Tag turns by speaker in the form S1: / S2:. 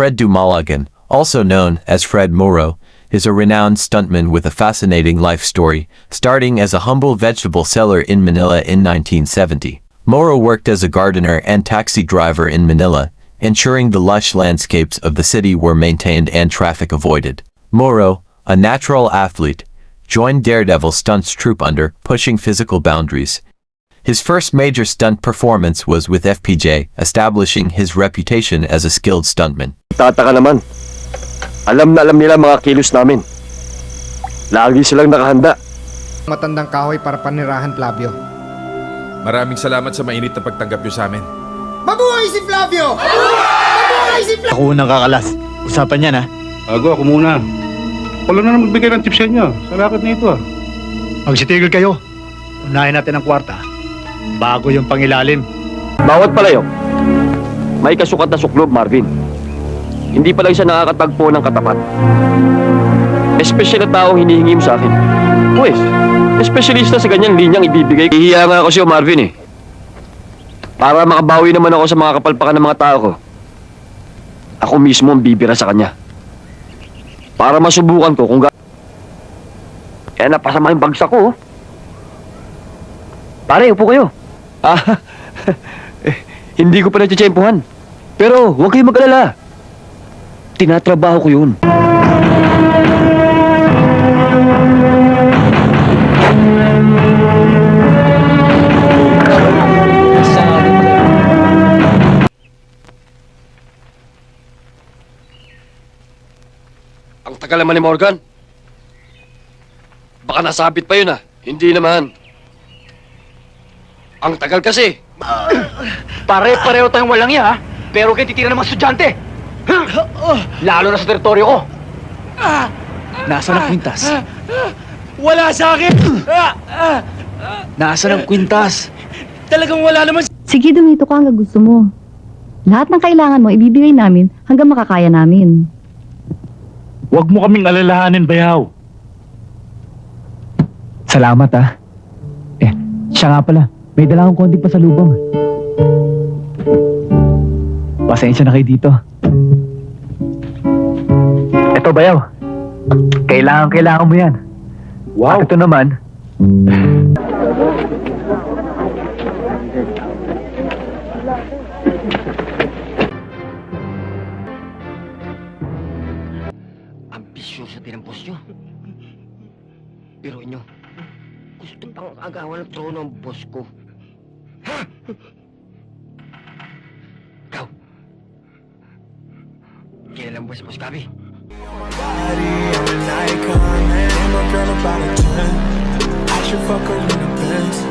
S1: Fred Dumalagan, also known as Fred Moro, is a renowned stuntman with a fascinating life story, starting as a humble vegetable seller in Manila in 1970. Moro worked as a gardener and taxi driver in Manila, ensuring the lush landscapes of the city were maintained and traffic avoided. Moro, a natural athlete, joined Daredevil Stunts troupe under pushing physical boundaries. His first major stunt performance was with FPJ, establishing his reputation as a skilled stuntman.
S2: Tataka naman. Alam na alam nila mga kilos namin. Lagi silang nakahanda.
S3: Matandang kahoy para panirahan, Flavio.
S4: Maraming salamat sa mainit na pagtanggap niyo sa amin.
S3: Mabuhay si Flavio! Mabuhay si Flavio!
S5: Ako unang kakalas. Usapan yan, ha?
S6: Ako muna. Wala na magbigay ng tips sa inyo. Sa racket na ito,
S5: Magsitigil kayo. Unahin natin ang kwarta. Bago yung pangilalim.
S2: Bawat palayok, may kasukat na suklob, Marvin. Hindi pa lang siya nakakatagpo ng katapat. Espesyal na taong hinihingi mo sa akin. Pues, espesyalista sa ganyang linyang ibibigay. Hihiya nga ako sa'yo, Marvin, eh. Para makabawi naman ako sa mga kapalpakan ng mga tao ko. Ako mismo ang bibira sa kanya. Para masubukan ko kung kaya napasama yung bagsak ko, oh. Pare, upo kayo. Hindi ko pa natitsyempohan. Pero huwag kayong mag-alala. Tinatrabaho ko yun. Ang tagal naman ni Morgan. Baka nasabit pa yun, ah. Hindi naman. Ang tagal kasi.
S7: Pare-pareho tayong walang iya, ha? Pero kayo titira ng mga estudyante. Lalo na sa teritoryo ko.
S5: Nasaan ang kwintas?
S7: Wala sa akin!
S5: Nasaan ang kwintas?
S7: Talagang wala naman.
S8: Sige, dumito ka hanggang gusto mo. Lahat ng kailangan mo, ibibigay namin hanggang makakaya namin.
S6: Huwag mo kaming alalahanin, Bayaw.
S5: Salamat, ha? Siya nga pala. May dala akong konting pasalubong. Pasensya na kayo dito. Ito, Bayaw. Kailangan mo yan.
S6: Wow.
S5: At ito naman.
S2: Ambisyoso din ang boss nyo. Pero inyo, gusto pang agawan ng trono ang boss ko. Ha? Ikaw. Kailan ba si Boss Gabi?
S9: I'm an icon, man. Ain't no girl about a 10. I should fuck her in the Benz.